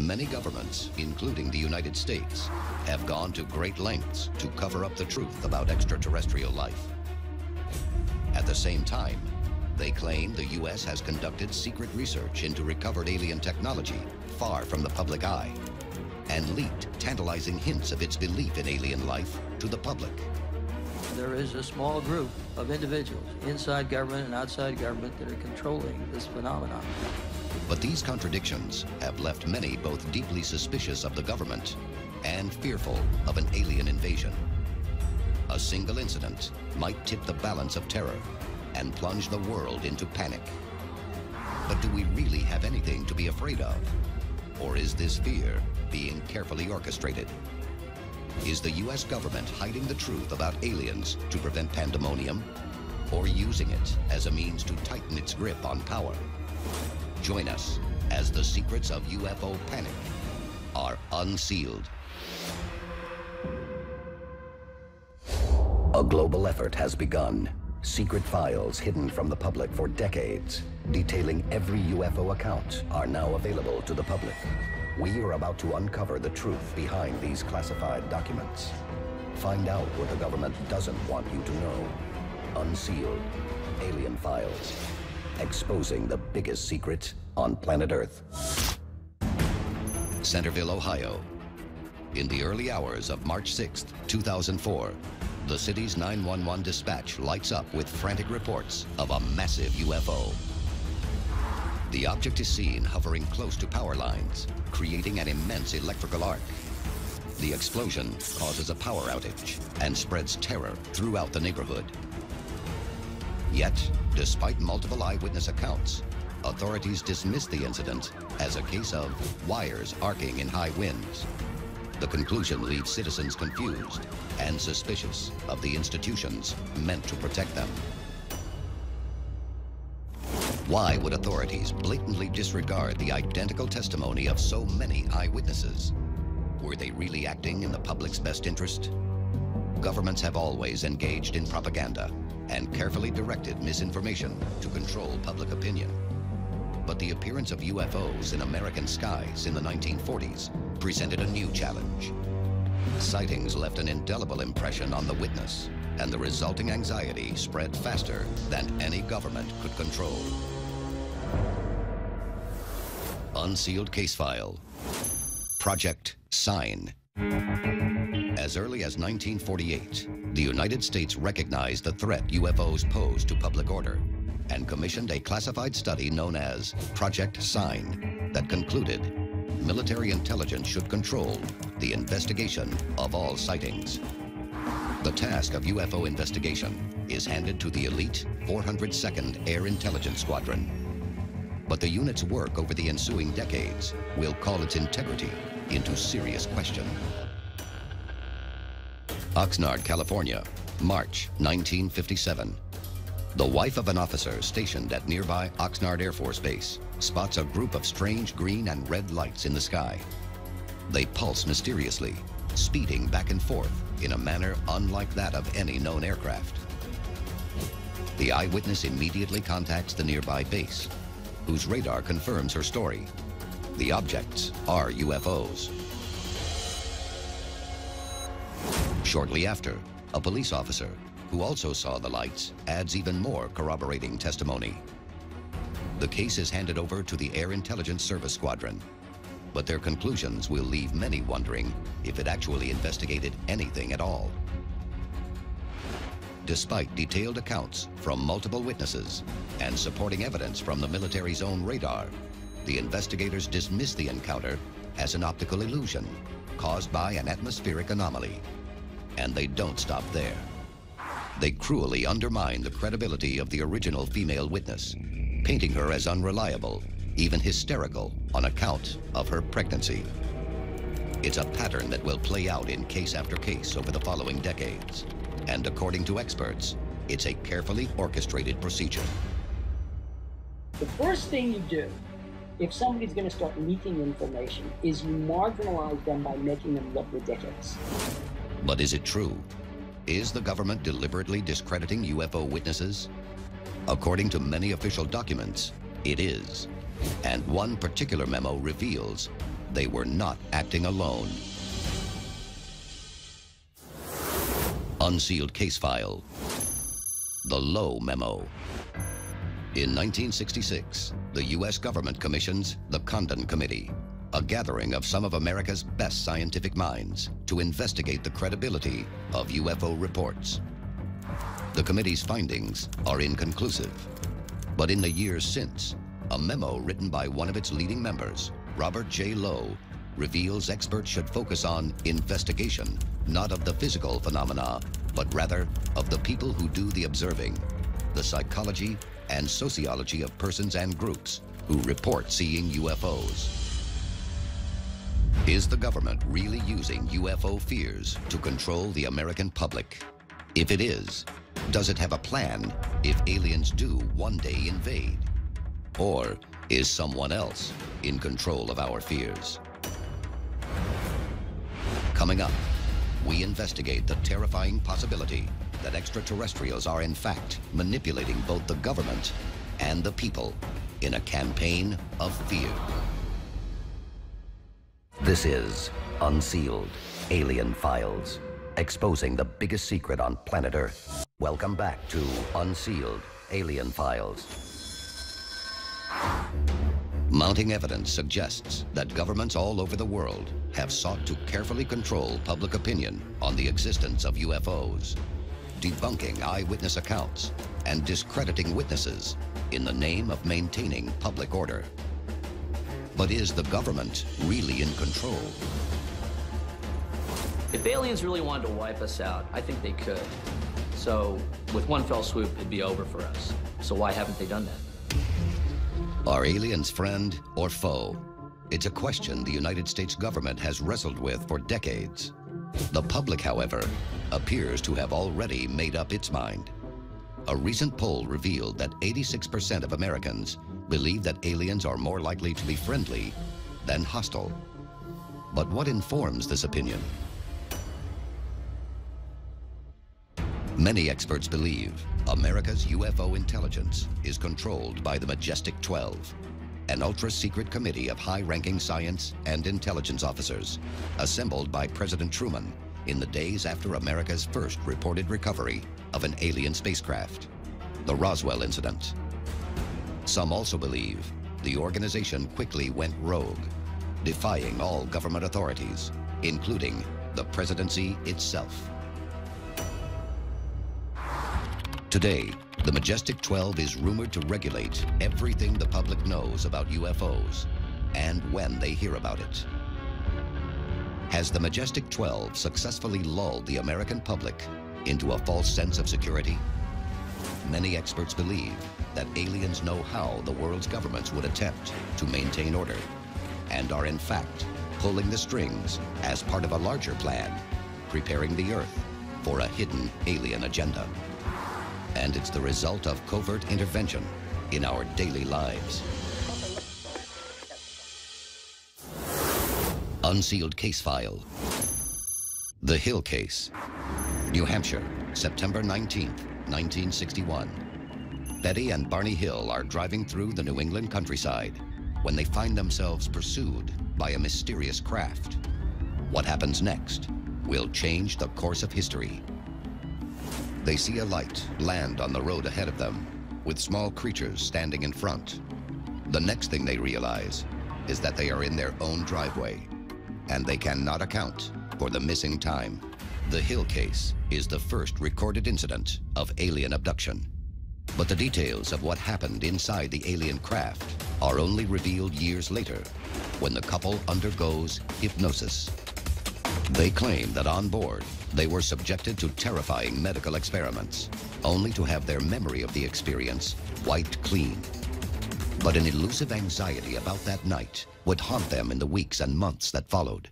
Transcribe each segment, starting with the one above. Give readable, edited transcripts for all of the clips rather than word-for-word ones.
Many governments, including the United States, have gone to great lengths to cover up the truth about extraterrestrial life. At the same time, they claim the U.S. has conducted secret research into recovered alien technology far from the public eye and leaked tantalizing hints of its belief in alien life to the public. There is a small group of individuals inside government and outside government that are controlling this phenomenon. But these contradictions have left many both deeply suspicious of the government and fearful of an alien invasion. A single incident might tip the balance of terror and plunge the world into panic. But do we really have anything to be afraid of? Or is this fear being carefully orchestrated? Is the U.S. government hiding the truth about aliens to prevent pandemonium, or using it as a means to tighten its grip on power? Join us as the secrets of UFO panic are unsealed. A global effort has begun. Secret files hidden from the public for decades, detailing every UFO account, are now available to the public. We are about to uncover the truth behind these classified documents. Find out what the government doesn't want you to know. Unsealed. Alien Files. Exposing the biggest secret on planet Earth. Centerville, Ohio. In the early hours of March 6th, 2004, the city's 911 dispatch lights up with frantic reports of a massive UFO. The object is seen hovering close to power lines, creating an immense electrical arc. The explosion causes a power outage and spreads terror throughout the neighborhood. Yet, despite multiple eyewitness accounts, authorities dismiss the incident as a case of wires arcing in high winds. The conclusion leaves citizens confused and suspicious of the institutions meant to protect them. Why would authorities blatantly disregard the identical testimony of so many eyewitnesses? Were they really acting in the public's best interest? Governments have always engaged in propaganda and carefully directed misinformation to control public opinion. But the appearance of UFOs in American skies in the 1940s presented a new challenge. Sightings left an indelible impression on the witness, and the resulting anxiety spread faster than any government could control. Unsealed case file. Project Sign. As early as 1948, the United States recognized the threat UFOs posed to public order and commissioned a classified study known as Project Sign that concluded military intelligence should control the investigation of all sightings. The task of UFO investigation is handed to the elite 402nd Air Intelligence Squadron. But the unit's work over the ensuing decades will call its integrity into serious question. Oxnard, California, March 1957. The wife of an officer stationed at nearby Oxnard Air Force Base spots a group of strange green and red lights in the sky. They pulse mysteriously, speeding back and forth in a manner unlike that of any known aircraft. The eyewitness immediately contacts the nearby base, whose radar confirms her story. The objects are UFOs. Shortly after, a police officer who also saw the lights adds even more corroborating testimony. The case is handed over to the Air Intelligence Service Squadron, but their conclusions will leave many wondering if it actually investigated anything at all. Despite detailed accounts from multiple witnesses and supporting evidence from the military's own radar, the investigators dismiss the encounter as an optical illusion caused by an atmospheric anomaly. And they don't stop there. They cruelly undermine the credibility of the original female witness, painting her as unreliable, even hysterical, on account of her pregnancy. It's a pattern that will play out in case after case over the following decades. And according to experts, it's a carefully orchestrated procedure. The first thing you do, if somebody's going to start leaking information, is you marginalize them by making them look ridiculous. But is it true? Is the government deliberately discrediting UFO witnesses? According to many official documents, it is. And one particular memo reveals they were not acting alone. Unsealed case file. The Lowe Memo. In 1966, the U.S. government commissions the Condon Committee, a gathering of some of America's best scientific minds, to investigate the credibility of UFO reports. The committee's findings are inconclusive, but in the years since, a memo written by one of its leading members, Robert J. Lowe, reveals experts should focus on investigation, not of the physical phenomena, but rather of the people who do the observing, the psychology and sociology of persons and groups who report seeing UFOs. Is the government really using UFO fears to control the American public? If it is, does it have a plan if aliens do one day invade? Or is someone else in control of our fears? Coming up, we investigate the terrifying possibility that extraterrestrials are in fact manipulating both the government and the people in a campaign of fear. This is Unsealed Alien Files, exposing the biggest secret on planet Earth. Welcome back to Unsealed Alien Files. Mounting evidence suggests that governments all over the world have sought to carefully control public opinion on the existence of UFOs, debunking eyewitness accounts and discrediting witnesses in the name of maintaining public order. But is the government really in control? If aliens really wanted to wipe us out, I think they could. So with one fell swoop, it'd be over for us. So why haven't they done that? Are aliens friend or foe? It's a question the United States government has wrestled with for decades. The public, however, appears to have already made up its mind. A recent poll revealed that 86% of Americans believe that aliens are more likely to be friendly than hostile. But what informs this opinion? Many experts believe America's UFO intelligence is controlled by the Majestic 12, an ultra-secret committee of high-ranking science and intelligence officers assembled by President Truman in the days after America's first reported recovery of an alien spacecraft, the Roswell incident. Some also believe the organization quickly went rogue, defying all government authorities, including the presidency itself. Today, the Majestic 12 is rumored to regulate everything the public knows about UFOs and when they hear about it. Has the Majestic 12 successfully lulled the American public into a false sense of security? Many experts believe that aliens know how the world's governments would attempt to maintain order and are in fact pulling the strings as part of a larger plan, preparing the Earth for a hidden alien agenda. And it's the result of covert intervention in our daily lives. Unsealed case file. The Hill Case. New Hampshire, September 19th, 1961. Betty and Barney Hill are driving through the New England countryside when they find themselves pursued by a mysterious craft. What happens next will change the course of history. They see a light land on the road ahead of them, with small creatures standing in front. The next thing they realize is that they are in their own driveway, and they cannot account for the missing time. The Hill Case is the first recorded incident of alien abduction. But the details of what happened inside the alien craft are only revealed years later, when the couple undergoes hypnosis. They claim that on board, they were subjected to terrifying medical experiments, only to have their memory of the experience wiped clean. But an elusive anxiety about that night would haunt them in the weeks and months that followed.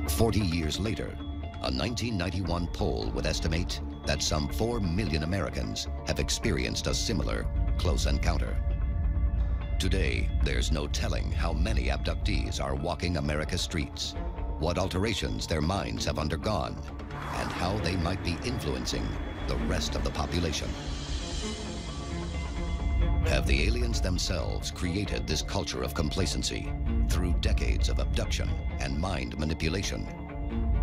40 years later, a 1991 poll would estimate that some 4 million Americans have experienced a similar close encounter. Today, there's no telling how many abductees are walking America's streets, what alterations their minds have undergone, and how they might be influencing the rest of the population. Have the aliens themselves created this culture of complacency through decades of abduction and mind manipulation?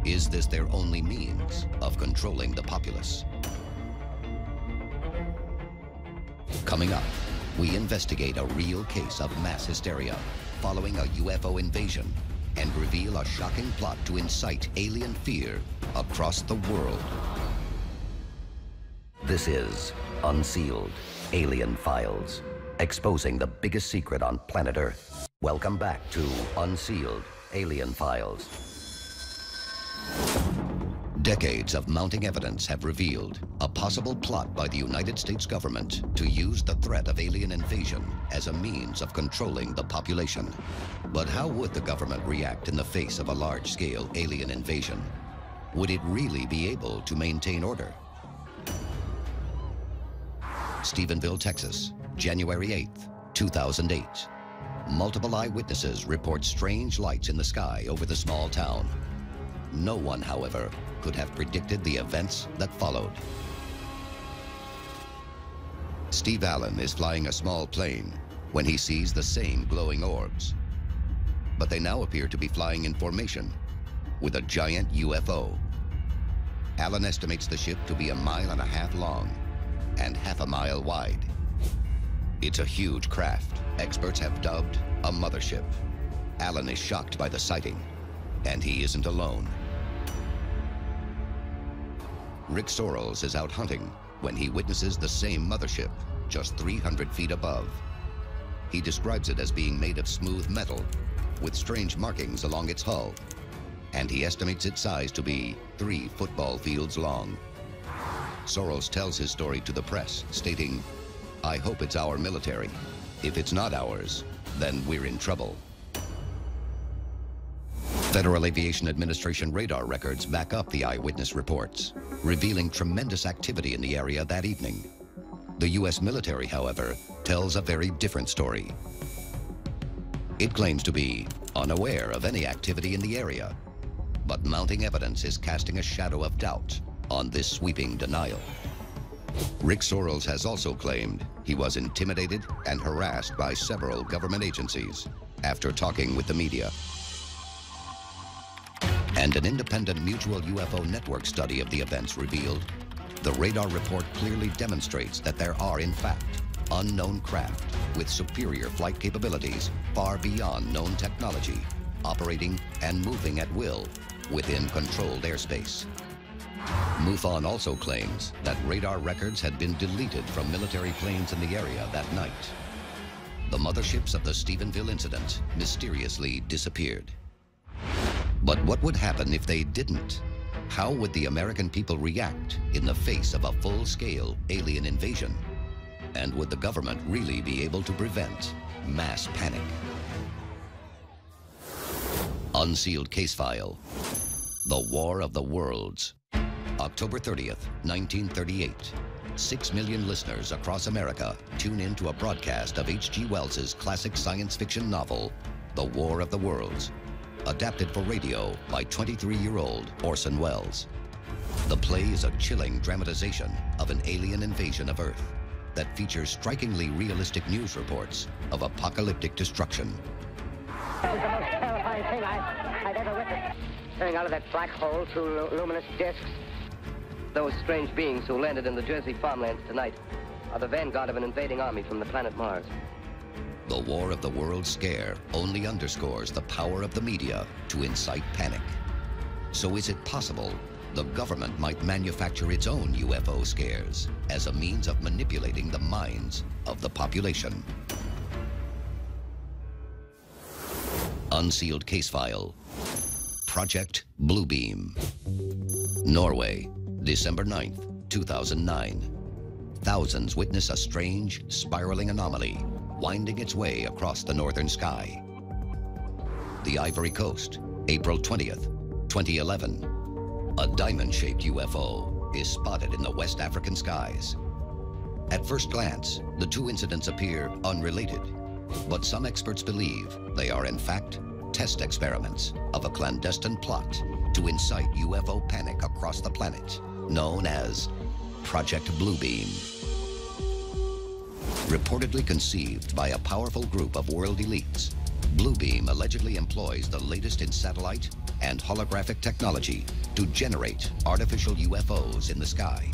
Is this their only means of controlling the populace? Coming up, we investigate a real case of mass hysteria following a UFO invasion and reveal a shocking plot to incite alien fear across the world. This is Unsealed, Alien Files, exposing the biggest secret on planet Earth. Welcome back to Unsealed, Alien Files. Decades of mounting evidence have revealed a possible plot by the United States government to use the threat of alien invasion as a means of controlling the population. But how would the government react in the face of a large-scale alien invasion? Would it really be able to maintain order? Stephenville, Texas, January 8th, 2008. Multiple eyewitnesses report strange lights in the sky over the small town. No one, however, could have predicted the events that followed. Steve Allen is flying a small plane when he sees the same glowing orbs. But they now appear to be flying in formation with a giant UFO. Allen estimates the ship to be 1.5 miles long and 0.5 mile wide. It's a huge craft experts have dubbed a mothership. Allen is shocked by the sighting, and he isn't alone. Rick Sorrells is out hunting when he witnesses the same mothership just 300 feet above. He describes it as being made of smooth metal with strange markings along its hull, and he estimates its size to be 3 football fields long. Sorrells tells his story to the press, stating, "I hope it's our military. If it's not ours, then we're in trouble." Federal Aviation Administration radar records back up the eyewitness reports, revealing tremendous activity in the area that evening. The U.S. military, however, tells a very different story. It claims to be unaware of any activity in the area, but mounting evidence is casting a shadow of doubt on this sweeping denial. Rick Sorrells has also claimed he was intimidated and harassed by several government agencies after talking with the media. And an independent mutual UFO network study of the events revealed the radar report clearly demonstrates that there are, in fact, unknown craft with superior flight capabilities far beyond known technology, operating and moving at will within controlled airspace. MUFON also claims that radar records had been deleted from military planes in the area that night. The motherships of the Stephenville incident mysteriously disappeared. But what would happen if they didn't? How would the American people react in the face of a full-scale alien invasion? And would the government really be able to prevent mass panic? Unsealed Case File: The War of the Worlds. October 30th, 1938. 6 million listeners across America tune in to a broadcast of H.G. Wells's classic science fiction novel, The War of the Worlds, adapted for radio by 23-year-old Orson Welles. The play is a chilling dramatization of an alien invasion of Earth that features strikingly realistic news reports of apocalyptic destruction. It was the most terrifying thing I've ever witnessed. Staring out of that black hole through luminous discs. Those strange beings who landed in the Jersey farmlands tonight are the vanguard of an invading army from the planet Mars. The War of the Worlds scare only underscores the power of the media to incite panic. So is it possible the government might manufacture its own UFO scares as a means of manipulating the minds of the population? Unsealed Case File: Project Bluebeam. Norway, December 9th, 2009. Thousands witness a strange, spiraling anomaly winding its way across the northern sky. The Ivory Coast, April 20th, 2011. A diamond-shaped UFO is spotted in the West African skies. At first glance, the two incidents appear unrelated, but some experts believe they are in fact test experiments of a clandestine plot to incite UFO panic across the planet, known as Project Bluebeam. Reportedly conceived by a powerful group of world elites, Bluebeam allegedly employs the latest in satellite and holographic technology to generate artificial UFOs in the sky.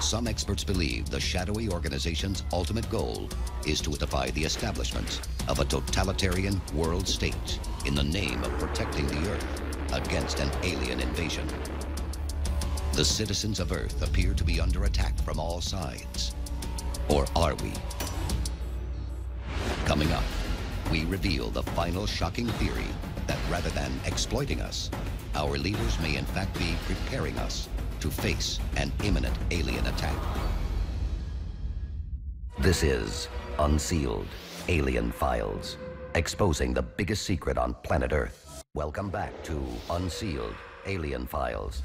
Some experts believe the shadowy organization's ultimate goal is to defy the establishment of a totalitarian world state in the name of protecting the Earth against an alien invasion. The citizens of Earth appear to be under attack from all sides. Or are we? Coming up, we reveal the final shocking theory that rather than exploiting us, our leaders may in fact be preparing us to face an imminent alien attack. This is Unsealed Alien Files, exposing the biggest secret on planet Earth. Welcome back to Unsealed Alien Files.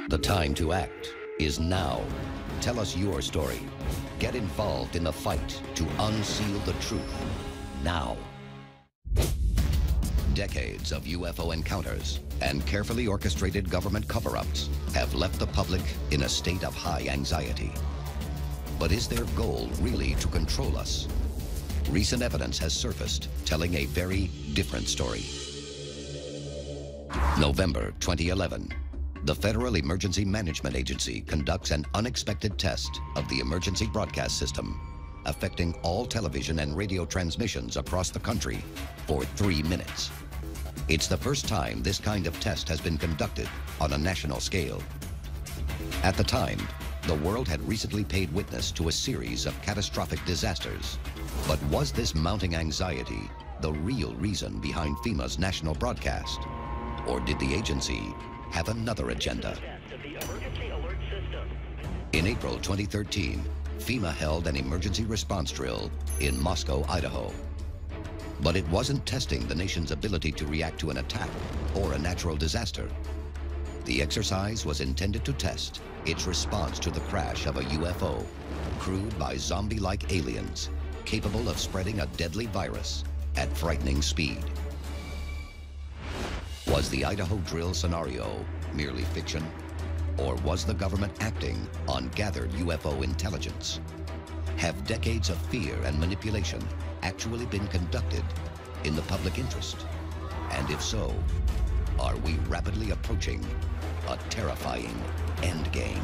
The time to act is now. Tell us your story. Get involved in the fight to unseal the truth now. Decades of UFO encounters and carefully orchestrated government cover-ups have left the public in a state of high anxiety. But is their goal really to control us? Recent evidence has surfaced telling a very different story. November 2011. The Federal Emergency Management Agency conducts an unexpected test of the emergency broadcast system, affecting all television and radio transmissions across the country for 3 minutes. It's the first time this kind of test has been conducted on a national scale. At the time, the world had recently paid witness to a series of catastrophic disasters. But was this mounting anxiety the real reason behind FEMA's national broadcast? Or did the agency have another agenda? In April 2013, FEMA held an emergency response drill in Moscow, Idaho. But it wasn't testing the nation's ability to react to an attack or a natural disaster. The exercise was intended to test its response to the crash of a UFO, crewed by zombie-like aliens, capable of spreading a deadly virus at frightening speed. Was the Idaho drill scenario merely fiction? Or was the government acting on gathered UFO intelligence? Have decades of fear and manipulation actually been conducted in the public interest? And if so, are we rapidly approaching a terrifying endgame?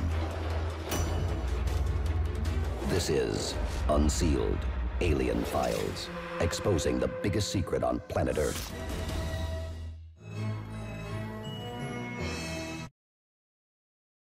This is Unsealed Alien Files, exposing the biggest secret on planet Earth.